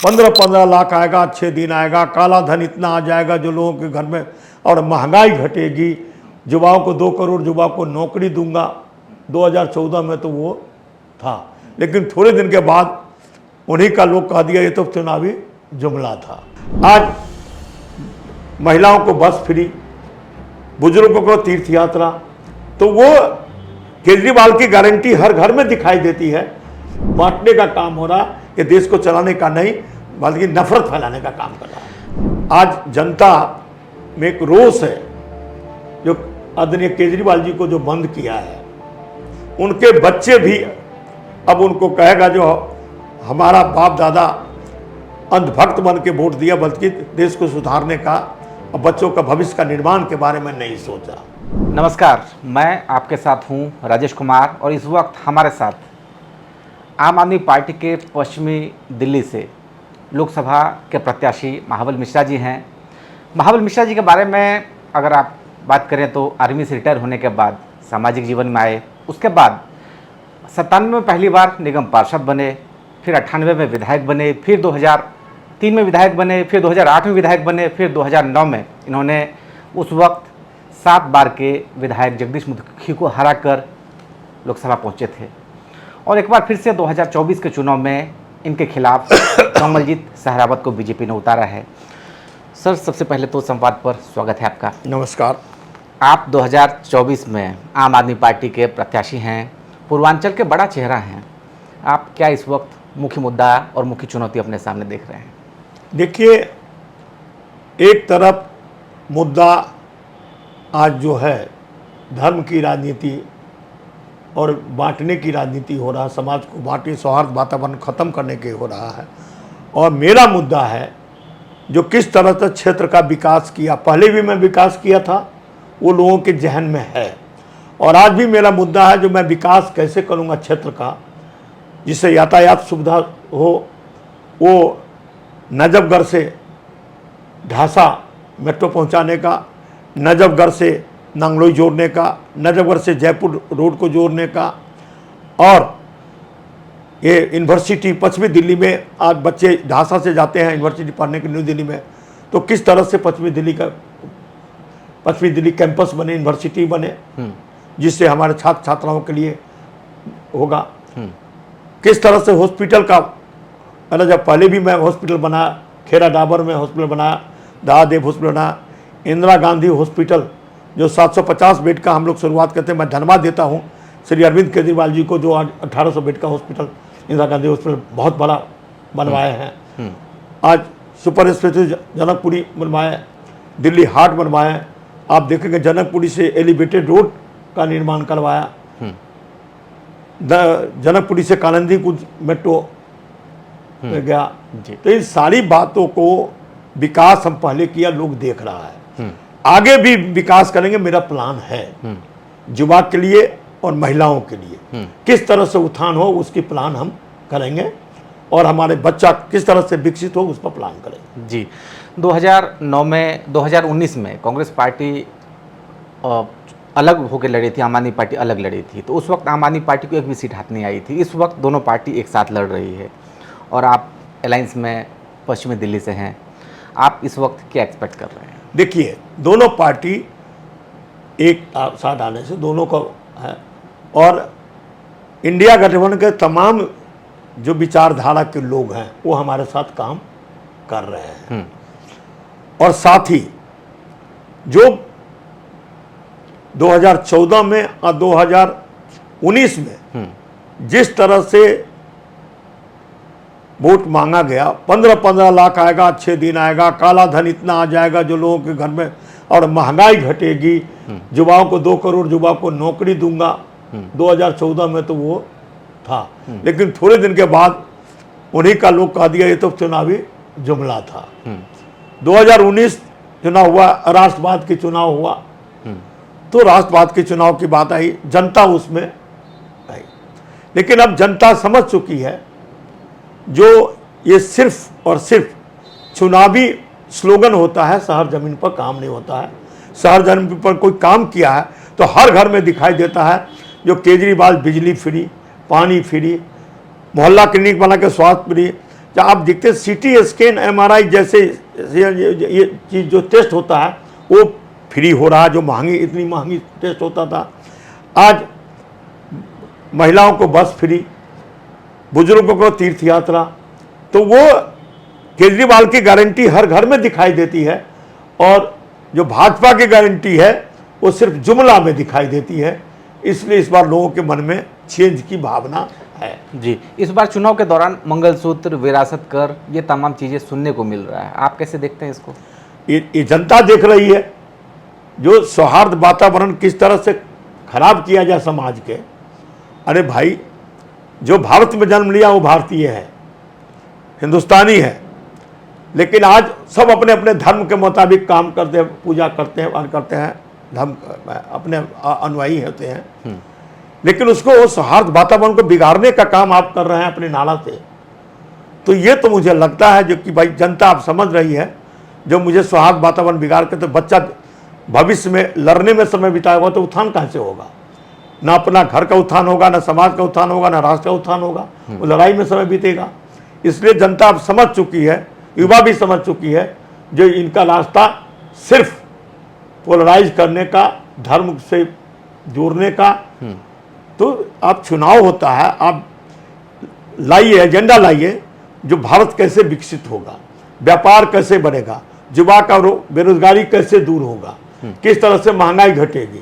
15-15 लाख आएगा, अच्छे दिन आएगा, काला धन इतना आ जाएगा जो लोगों के घर में, और महंगाई घटेगी, युवाओं को 2 करोड़ युवाओं को नौकरी दूंगा। 2014 में तो वो था, लेकिन थोड़े दिन के बाद उन्हीं का लोग कह दिया ये तो चुनावी जुमला था। आज महिलाओं को बस फ्री, बुजुर्गों को तीर्थ यात्रा, तो वो केजरीवाल की गारंटी हर घर में दिखाई देती है। बांटने का काम हो रहा, ये देश को चलाने का नहीं बल्कि नफरत फैलाने का काम कर रहा है। आज जनता में एक रोष है, जो आदरणीय केजरीवाल जी को जो बंद किया है, उनके बच्चे भी अब उनको कहेगा जो हमारा बाप दादा अंधभक्त बन के वोट दिया, बल्कि देश को सुधारने का और बच्चों का भविष्य का निर्माण के बारे में नहीं सोचा। नमस्कार, मैं आपके साथ हूं राजेश कुमार, और इस वक्त हमारे साथ आम आदमी पार्टी के पश्चिमी दिल्ली से लोकसभा के प्रत्याशी महाबल मिश्रा जी हैं। महाबल मिश्रा जी के बारे में अगर आप बात करें तो आर्मी से रिटायर होने के बाद सामाजिक जीवन में आए, उसके बाद 97 में पहली बार निगम पार्षद बने, फिर 98 में विधायक बने, फिर 2003 में विधायक बने, फिर 2008 में विधायक बने, फिर 2009 में इन्होंने उस वक्त 7 बार के विधायक जगदीश मुखी को हराकर लोकसभा पहुंचे थे, और एक बार फिर से 2024 के चुनाव में इनके खिलाफ कमलजीत सहरावत को बीजेपी ने उतारा है। सर, सबसे पहले तो संवाद पर स्वागत है आपका। नमस्कार। आप 2024 में आम आदमी पार्टी के प्रत्याशी हैं, पूर्वांचल के बड़ा चेहरा हैं। आप क्या इस वक्त मुख्य मुद्दा और मुख्य चुनौती अपने सामने देख रहे हैं? देखिए, एक तरफ मुद्दा आज जो है धर्म की राजनीति और बांटने की राजनीति हो रहा है, समाज को बांटे, सौहार्द वातावरण खत्म करने के हो रहा है। और मेरा मुद्दा है जो किस तरह से क्षेत्र का विकास किया, पहले भी मैं विकास किया था, वो लोगों के जहन में है, और आज भी मेरा मुद्दा है जो मैं विकास कैसे करूँगा क्षेत्र का, जिससे यातायात सुविधा हो। वो नजफगढ़ से ढासा मेट्रो पहुंचाने का, नजफगढ़ से नांगलोई जोड़ने का, नजफगढ़ से जयपुर रोड को जोड़ने का, और ये यूनिवर्सिटी पश्चिमी दिल्ली में आज बच्चे ढासा से जाते हैं यूनिवर्सिटी पढ़ने के न्यू दिल्ली में, तो किस तरह से पश्चिमी दिल्ली कैंपस बने, यूनिवर्सिटी बने, जिससे हमारे छात्र छात्राओं के लिए होगा। किस तरह से हॉस्पिटल का, मैंने जब पहले भी मैं हॉस्पिटल बनाया, खेरा डाबर में हॉस्पिटल बनाया, दहादेव हॉस्पिटल बनाया, इंदिरा गांधी हॉस्पिटल जो 750 बेड का हम लोग शुरुआत करते हैं। मैं धन्यवाद देता हूँ श्री अरविंद केजरीवाल जी को, जो आज 1800 बेड का हॉस्पिटल इंदिरा गांधी हॉस्पिटल बहुत बड़ा बनवाए हैं। आज सुपर स्पेशलिटी जनकपुरी बनवाए, दिल्ली हार्ट बनवाए, आप देखेंगे जनकपुरी से एलिवेटेड रोड का निर्माण करवाया, जनकपुरी से कालिंदी कुंज मेट्रो गया। तो इन सारी बातों को विकास हम पहले किया, लोग देख रहा है, आगे भी विकास करेंगे। मेरा प्लान है युवा के लिए और महिलाओं के लिए किस तरह से उत्थान हो, उसकी प्लान हम करेंगे, और हमारे बच्चा किस तरह से विकसित हो उस पर प्लान करेंगे। जी, 2019 में कांग्रेस पार्टी अलग होकर लड़ी थी, आम आदमी पार्टी अलग लड़ी थी, तो उस वक्त आम आदमी पार्टी को एक भी सीट हाथ नहीं आई थी। इस वक्त दोनों पार्टी एक साथ लड़ रही है, और आप अलायंस में पश्चिमी दिल्ली से हैं। आप इस वक्त क्या एक्सपेक्ट कर रहे हैं? देखिए, दोनों पार्टी एक साथ आने से दोनों को है, और इंडिया गठबंधन के तमाम जो विचारधारा के लोग हैं वो हमारे साथ काम कर रहे हैं। और साथ ही जो 2014 में और 2019 में जिस तरह से वोट मांगा गया, 15-15 लाख आएगा, अच्छे दिन आएगा, काला धन इतना आ जाएगा जो लोगों के घर में, और महंगाई घटेगी, युवाओं को 2 करोड़ युवाओं को नौकरी दूंगा। 2014 में तो वो था, लेकिन थोड़े दिन के बाद उन्हीं का लोग कह दिया ये तो चुनावी जुमला था। 2019 चुनाव हुआ, राष्ट्रवाद की चुनाव हुआ, तो राष्ट्रवाद के चुनाव की बात आई, जनता उसमें आई, लेकिन अब जनता समझ चुकी है जो ये सिर्फ और सिर्फ चुनावी स्लोगन होता है, शहर जमीन पर काम नहीं होता है। शहर जमीन पर कोई काम किया है तो हर घर में दिखाई देता है। जो केजरीवाल बिजली फ्री, पानी फ्री, मोहल्ला क्लिनिक बना के स्वास्थ्य फ्री, जब आप देखते हैं सीटी स्कैन एमआरआई जैसे ये चीज़ जो टेस्ट होता है वो फ्री हो रहा है, जो महंगी इतनी महंगी टेस्ट होता था। आज महिलाओं को बस फ्री, बुजुर्गों को तीर्थ यात्रा। तो वो केजरीवाल की गारंटी हर घर में दिखाई देती है, और जो भाजपा की गारंटी है वो सिर्फ जुमला में दिखाई देती है। इसलिए इस बार लोगों के मन में चेंज की भावना है। जी, इस बार चुनाव के दौरान मंगलसूत्र, विरासत कर, ये तमाम चीज़ें सुनने को मिल रहा है, आप कैसे देखते हैं इसको? ये जनता देख रही है, जो सौहार्द वातावरण किस तरह से खराब किया जाए समाज के। अरे भाई, जो भारत में जन्म लिया वो भारतीय है, हिंदुस्तानी है, लेकिन आज सब अपने अपने धर्म के मुताबिक काम करते हैं, पूजा करते हैं और करते हैं, धर्म अपने अनुयायी होते हैं। लेकिन उसको सौहार्द वातावरण को बिगाड़ने का काम आप कर रहे हैं अपने नाला से। तो ये तो मुझे लगता है जो कि भाई जनता आप समझ रही है, जो मुझे सौहार्द वातावरण बिगाड़ के, तो बच्चा भविष्य में लड़ने में समय बिताएगा तो उत्थान कहाँ से होगा? ना अपना घर का उत्थान होगा, ना समाज का उत्थान होगा, ना राष्ट्र का उत्थान होगा, वो लड़ाई में समय बीतेगा। इसलिए जनता अब समझ चुकी है, युवा भी समझ चुकी है, जो इनका रास्ता सिर्फ पोलराइज करने का, धर्म से जोड़ने का। तो आप चुनाव होता है, आप लाइए, एजेंडा लाइए, जो भारत कैसे विकसित होगा, व्यापार कैसे बढ़ेगा, युवा का बेरोजगारी कैसे दूर होगा, किस तरह से महंगाई घटेगी,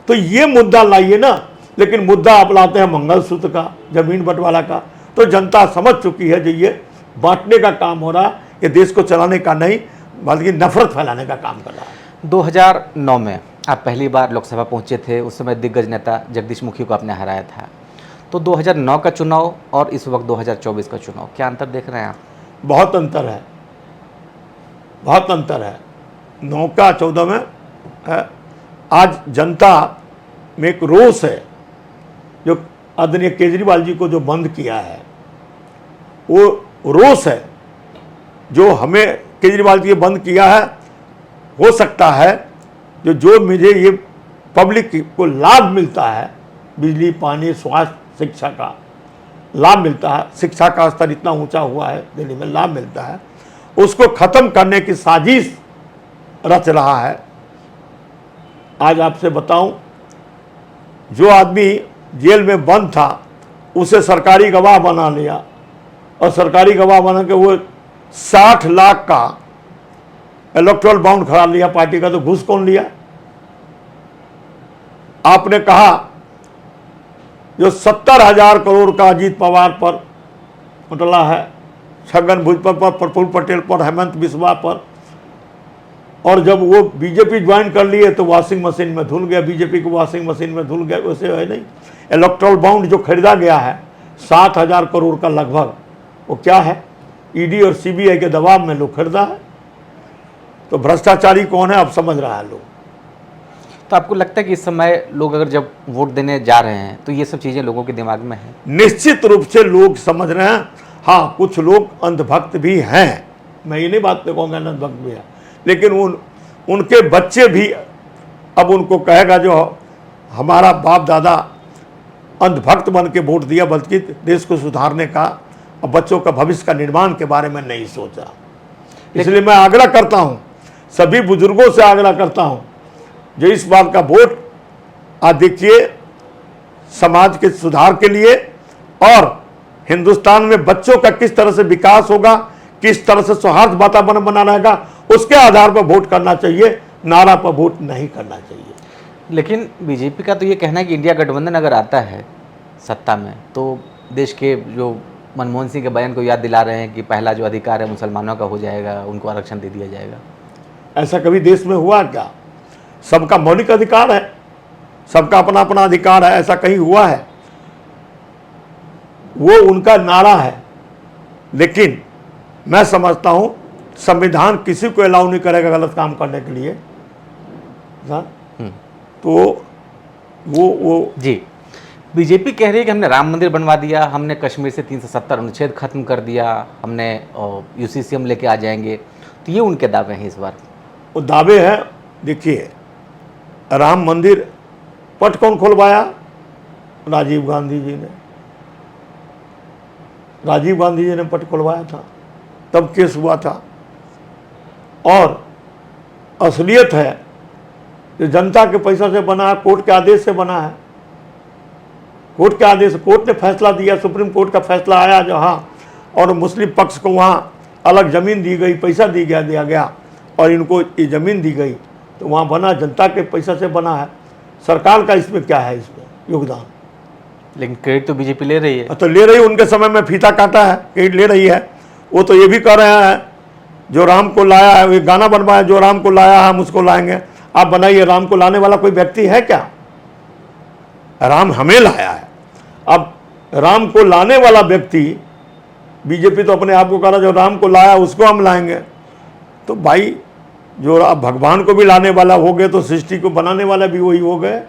तो ये मुद्दा लाइए ना। लेकिन मुद्दा आप लाते हैं मंगलसूत्र का, जमीन बंटवारा का। तो जनता समझ चुकी है जो ये बांटने का काम हो रहा है, ये देश को चलाने का नहीं बल्कि नफरत फैलाने का काम कर रहा है। 2009 में आप पहली बार लोकसभा पहुंचे थे, उस समय दिग्गज नेता जगदीश मुखी को आपने हराया था। तो 2009 का चुनाव और इस वक्त 2024 का चुनाव, क्या अंतर देख रहे हैं आप? बहुत अंतर है, बहुत अंतर है। 9 का 14 में है। आज जनता में एक रोष है, जो आदरणीय केजरीवाल जी को जो बंद किया है वो रोष है, जो हमें केजरीवाल जी बंद किया है। हो सकता है जो मुझे ये पब्लिक को लाभ मिलता है, बिजली, पानी, स्वास्थ्य, शिक्षा का लाभ मिलता है, शिक्षा का स्तर इतना ऊंचा हुआ है दिल्ली में, लाभ मिलता है, उसको खत्म करने की साजिश रच रहा है। आज आपसे बताऊं, जो आदमी जेल में बंद था उसे सरकारी गवाह बना लिया, और सरकारी गवाह बना के वो 60 लाख का इलेक्टोरल बाउंड खड़ा लिया पार्टी का। तो घूस कौन लिया? आपने कहा जो 70,000 करोड़ का अजीत पवार पर उठला है, छगन भुजबल पर, प्रफुल्ल पटेल पर, हेमंत बिस्वा पर, और जब वो बीजेपी ज्वाइन कर लिए तो वॉशिंग मशीन में धुल गया, बीजेपी को वॉशिंग मशीन में धुल गया। वैसे है नहीं, इलेक्टोरल बाउंड जो खरीदा गया है 60,000 करोड़ का लगभग, वो क्या है? ईडी और सीबीआई के दबाव में लोग खरीदा है। तो भ्रष्टाचारी कौन है अब समझ रहा है लोग। तो आपको लगता है कि इस समय लोग अगर जब वोट देने जा रहे हैं तो ये सब चीज़ें लोगों के दिमाग में हैं? निश्चित रूप से लोग समझ रहे हैं। हाँ, कुछ लोग अंधभक्त भी हैं, मैं ये नहीं बात कहूँगा अंधभक्त भी है, लेकिन उनके बच्चे भी अब उनको कहेगा जो हमारा बाप दादा अंधभक्त बन के वोट दिया, बल्कि देश को सुधारने का और बच्चों का भविष्य का निर्माण के बारे में नहीं सोचा। इसलिए मैं आग्रह करता हूँ, सभी बुजुर्गों से आग्रह करता हूँ, जो इस बार का वोट आज देखिए समाज के सुधार के लिए और हिंदुस्तान में बच्चों का किस तरह से विकास होगा, किस तरह से सौहार्द वातावरण बना रहेगा, उसके आधार पर वोट करना चाहिए, नारा पर वोट नहीं करना चाहिए। लेकिन बीजेपी का तो ये कहना है कि इंडिया गठबंधन अगर आता है सत्ता में तो देश के जो मनमोहन सिंह के बयान को याद दिला रहे हैं कि पहला जो अधिकार है मुसलमानों का हो जाएगा, उनको आरक्षण दे दिया जाएगा। ऐसा कभी देश में हुआ क्या? सबका मौलिक अधिकार है, सबका अपना अपना अधिकार है, ऐसा कहीं हुआ है? वो उनका नारा है, लेकिन मैं समझता हूं संविधान किसी को अलाउ नहीं करेगा गलत काम करने के लिए। तो वो जी, बीजेपी कह रही है कि हमने राम मंदिर बनवा दिया, हमने कश्मीर से 370 अनुच्छेद खत्म कर दिया, हमने यूसीसीएम लेके आ जाएंगे। तो ये उनके दावे हैं इस बार। वो दावे हैं। देखिए, राम मंदिर पट कौन खुलवाया? राजीव गांधी जी ने। राजीव गांधी जी ने पट खुलवाया था। तब केस हुआ था। और असलियत है कि जनता के पैसा से बना है, कोर्ट के आदेश से बना है। कोर्ट के आदेश, कोर्ट ने फैसला दिया, सुप्रीम कोर्ट का फैसला आया जहाँ, और मुस्लिम पक्ष को वहाँ अलग ज़मीन दी गई, पैसा दिया गया और इनको ये ज़मीन दी गई, तो वहाँ बना, जनता के पैसा से बना है। सरकार का इसमें क्या है, इसमें योगदान? लेकिन क्रेडिट तो बीजेपी ले रही है। तो ले रही है, उनके समय में फीता काटा है, क्रेडिट ले रही है। वो तो ये भी कह रहे हैं जो राम को लाया है, ये गाना बनवाया, जो राम को लाया है हम उसको लाएंगे। आप बनाइए, राम को लाने वाला कोई व्यक्ति है क्या? राम हमें लाया है। अब राम को लाने वाला व्यक्ति, बीजेपी तो अपने आप को कह रहा जो राम को लाया उसको हम लाएंगे। तो भाई जो आप भगवान को भी लाने वाला हो गए तो सृष्टि को बनाने वाला भी वही हो गए।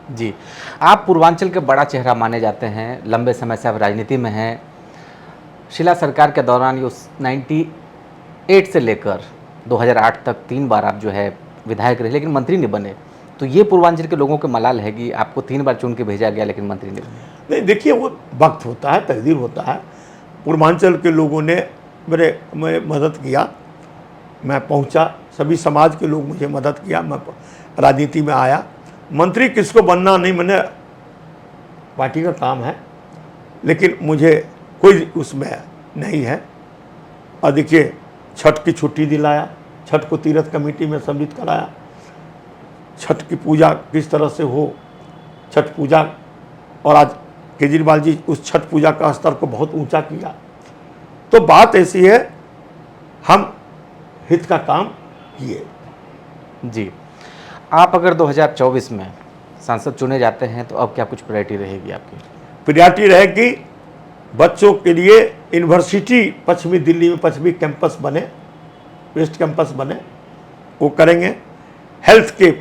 जी, आप पूर्वांचल के बड़ा चेहरा माने जाते हैं, लंबे समय से आप राजनीति में हैं। शिला सरकार के दौरान ये 98 से लेकर 2008 तक 3 बार आप जो है विधायक रहे, लेकिन मंत्री नहीं बने। तो ये पूर्वांचल के लोगों के मलाल है कि आपको 3 बार चुन के भेजा गया लेकिन मंत्री नहीं बने। नहीं, देखिए वो वक्त होता है, तकदीर होता है। पूर्वांचल के लोगों ने मैं मदद किया, मैं पहुंचा, सभी समाज के लोग मुझे मदद किया, मैं राजनीति में आया। मंत्री किसको बनना नहीं, मैंने पार्टी का काम है, लेकिन मुझे कोई उसमें नहीं है। और देखिए, छठ की छुट्टी दिलाया, छठ को तीर्थ कमेटी में सम्मिलित कराया, छठ की पूजा किस तरह से हो, छठ पूजा, और आज केजरीवाल जी उस छठ पूजा का स्तर को बहुत ऊंचा किया। तो बात ऐसी है, हम हित का काम किए। जी, आप अगर 2024 में सांसद चुने जाते हैं तो अब क्या कुछ प्रायोरिटी रहेगी आपकी? प्रायोरिटी रहेगी बच्चों के लिए यूनिवर्सिटी पश्चिमी दिल्ली में पश्चिमी कैंपस बने, वेस्ट कैंपस बने, वो करेंगे। हेल्थ के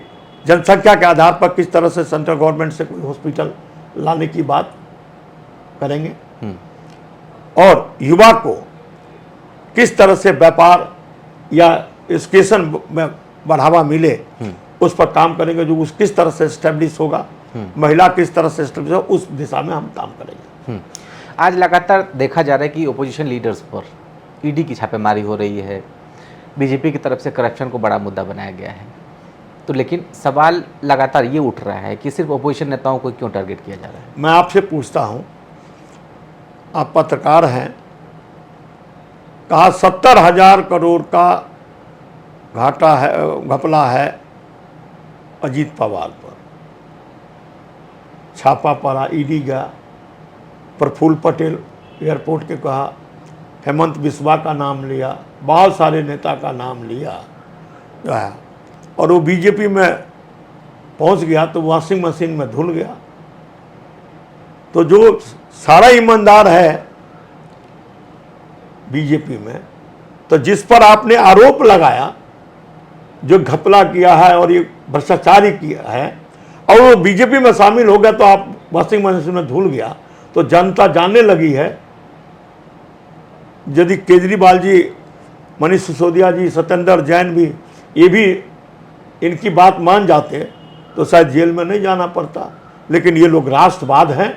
जनसंख्या के आधार पर किस तरह से सेंट्रल गवर्नमेंट से कोई हॉस्पिटल लाने की बात करेंगे। और युवा को किस तरह से व्यापार या एजुकेशन में बढ़ावा मिले, उस पर काम करेंगे। जो उस किस तरह से एस्टेब्लिश होगा, महिला किस तरह से एस्टेब्लिश होगा, उस दिशा में हम काम करेंगे। आज लगातार देखा जा रहा है कि ओपोजिशन लीडर्स पर ईडी की छापेमारी हो रही है, बीजेपी की तरफ से करप्शन को बड़ा मुद्दा बनाया गया है। तो लेकिन सवाल लगातार ये उठ रहा है कि सिर्फ ओपोजिशन नेताओं को क्यों टारगेट किया जा रहा है? मैं आपसे पूछता हूँ, आप पत्रकार हैं, कहा 70,000 करोड़ का घाटा है, घपला है अजीत पवार पर। छापा पड़ा, ईडी गया, प्रफुल्ल पटेल एयरपोर्ट के कहा, हेमंत बिस्वा का नाम लिया, बहुत सारे नेता का नाम लिया, और वो बीजेपी में पहुंच गया तो वॉशिंग मशीन में धुल गया। तो जो सारा ईमानदार है बीजेपी में, तो जिस पर आपने आरोप लगाया, जो घपला किया है और ये भ्रष्टाचारी किया है, और वो बीजेपी में शामिल हो गया, तो आप वॉशिंग मशीन में धुल गया, तो जनता जानने लगी है। यदि केजरीवाल जी, मनीष सिसोदिया जी, सत्येंद्र जैन भी, ये भी इनकी बात मान जाते तो शायद जेल में नहीं जाना पड़ता। लेकिन ये लोग राष्ट्रवाद हैं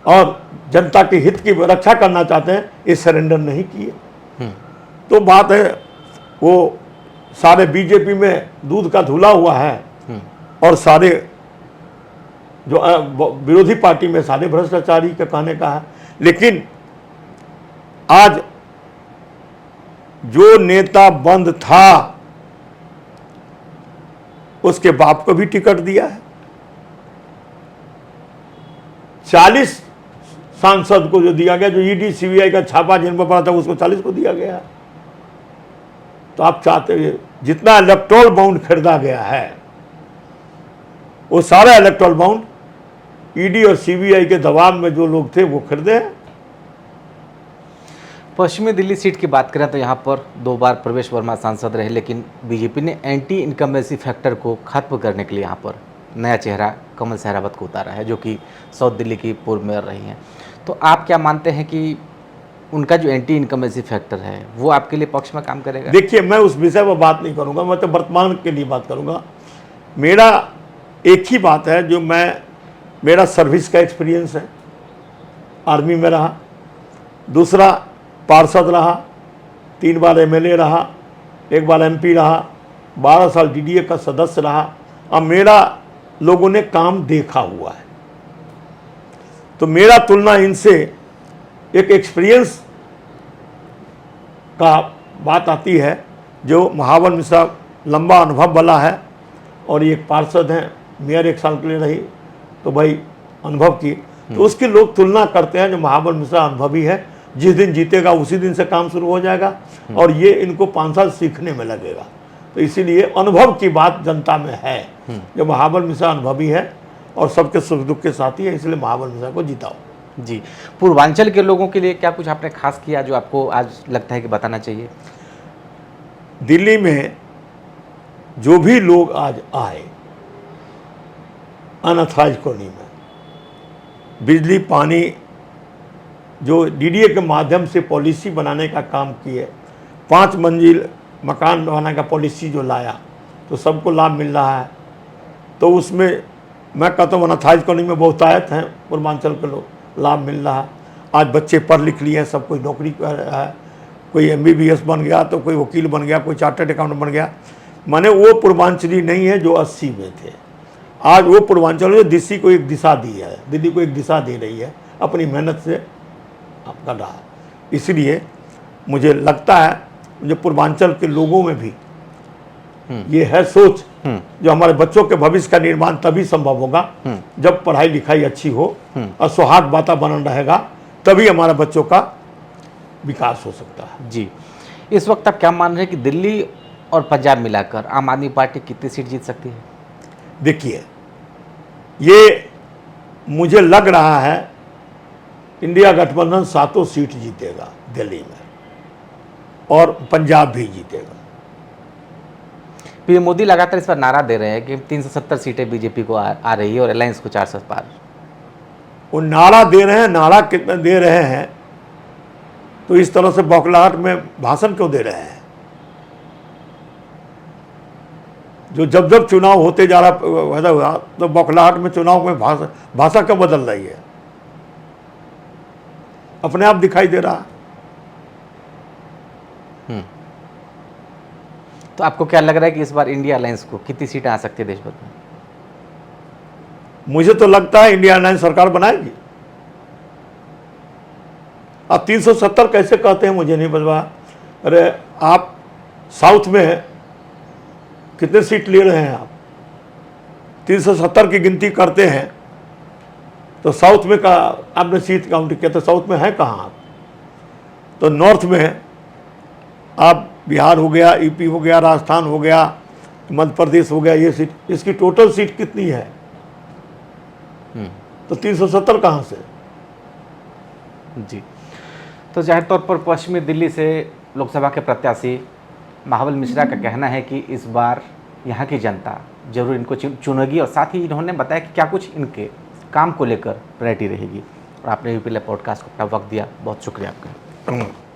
और जनता के हित की रक्षा करना चाहते हैं, ये सरेंडर नहीं किए। तो बात है, वो सारे बीजेपी में दूध का धुला हुआ है, और सारे जो विरोधी पार्टी में सारे भ्रष्टाचारी के कहने का है। लेकिन आज जो नेता बंद था, उसके बाप को भी टिकट दिया है। 40 सांसद को जो दिया गया, जो ईडी सीबीआई का छापा जिन पर पड़ा था, उसको 40 को दिया गया। तो आप चाहते हैं जितना इलेक्टोरल बाउंड खरीदा गया है, वो सारा इलेक्टोरल बाउंड ईडी और सीबीआई के दबाव में जो लोग थे वो खरीदे हैं। पश्चिमी दिल्ली सीट की बात करें तो यहाँ पर 2 बार प्रवेश वर्मा सांसद रहे, लेकिन बीजेपी ने एंटी इनकम्बेंसी फैक्टर को खत्म करने के लिए यहाँ पर नया चेहरा कमल सहरावत को उतारा है, जो कि साउथ दिल्ली की पूर्व मेयर रही हैं। तो आप क्या मानते हैं कि उनका जो एंटी इनकम्बेंसी फैक्टर है वो आपके लिए पक्ष में काम करेगा? देखिए, मैं उस विषय पर बात नहीं करूँगा, मैं तो वर्तमान के लिए बात करूँगा। मेरा एक ही बात है, जो मेरा सर्विस का एक्सपीरियंस है, आर्मी में रहा। दूसरा, पार्षद रहा, 3 बार एमएलए रहा, 1 बार एमपी रहा, 12 साल डीडीए का सदस्य रहा। अब मेरा लोगों ने काम देखा हुआ है, तो मेरा तुलना इनसे एक एक्सपीरियंस का बात आती है। जो महाबल मिश्रा लंबा अनुभव वाला है और ये एक पार्षद हैं, मेयर 1 साल के लिए रही, तो भाई अनुभव की, तो उसकी लोग तुलना करते हैं। जो महाबल मिश्रा अनुभवी है, जिस दिन जीतेगा उसी दिन से काम शुरू हो जाएगा और ये इनको 5 साल सीखने में लगेगा। तो इसीलिए अनुभव की बात जनता में है। जो महाबल मिश्रा अनुभवी है और सबके सुख दुख के साथी है, इसलिए महाबल मिश्रा को जिताओ। जी, पूर्वांचल के लोगों के लिए क्या कुछ आपने खास किया जो आपको आज लगता है कि बताना चाहिए? दिल्ली में जो भी लोग आज आए अनऑथराइज कॉलोनी में, बिजली पानी जो डीडीए के माध्यम से पॉलिसी बनाने का काम किए, 5 मंजिल मकान बनाने का पॉलिसी जो लाया, तो सबको लाभ मिल रहा है। तो उसमें मैं कहता हूँ अनऑथराइज कॉलोनी में बहुतायत हैं पूर्वांचल के लोग, लाभ मिल रहा है। आज बच्चे पढ़ लिख लिए हैं, सब कोई नौकरी कर रहा है, कोई MBBS बन गया, तो कोई वकील बन गया, कोई चार्टर्ड अकाउंटेंट बन गया। माने वो पूर्वांचली नहीं है जो 80 में थे। आज वो पूर्वांचल ने दिल्ली को एक दिशा दी है, दिल्ली को एक दिशा दे रही है, अपनी मेहनत से कर रहा है। इसलिए मुझे लगता है जो पूर्वांचल के लोगों में भी ये है सोच, जो हमारे बच्चों के भविष्य का निर्माण तभी संभव होगा जब पढ़ाई लिखाई अच्छी हो और सौहार्द वातावरण रहेगा, तभी हमारे बच्चों का विकास हो सकता है। जी, इस वक्त आप क्या मान रहे हैं कि दिल्ली और पंजाब मिलाकर आम आदमी पार्टी कितनी सीट जीत सकती है? देखिए, ये मुझे लग रहा है इंडिया गठबंधन 7 सीट जीतेगा दिल्ली में और पंजाब भी जीतेगा। पीएम मोदी लगातार इस पर नारा दे रहे हैं कि 370 सीटें बीजेपी को आ रही है और अलायंस को 400 पार। वो नारा दे रहे हैं, नारा कितने दे रहे हैं, तो इस तरह से बौखलाहट में भाषण क्यों दे रहे हैं? जो जब जब चुनाव होते जा रहा हुआ, तो बौखलाहट में चुनाव में भाषा क्यों बदल रही है? अपने आप दिखाई दे रहा है। तो आपको क्या लग रहा है कि इस बार इंडिया अलायंस को कितनी सीटें आ सकती है देश भर में? मुझे तो लगता है इंडिया अलायंस सरकार बनाएगी। आप 370 कैसे कहते हैं मुझे नहीं बता। अरे आप साउथ में कितने सीट ले रहे हैं? आप 370 की गिनती करते हैं तो साउथ में का आपने सीट काउंट किया, तो साउथ में है कहाँ आप? तो नॉर्थ में आप बिहार हो गया, यूपी हो गया, राजस्थान हो गया, मध्य प्रदेश हो गया, ये सीट, इसकी टोटल सीट कितनी है? तो 370 कहाँ से? जी, तो जाहिर तौर पर पश्चिमी दिल्ली से लोकसभा के प्रत्याशी महाबल मिश्रा का कहना है कि इस बार यहाँ की जनता जरूर इनको चुनेगी और साथ ही इन्होंने बताया कि क्या कुछ इनके काम को लेकर प्रायोरिटी रहेगी। और आपने यूपी पॉडकास्ट को अपना वक्त दिया, बहुत शुक्रिया आपका।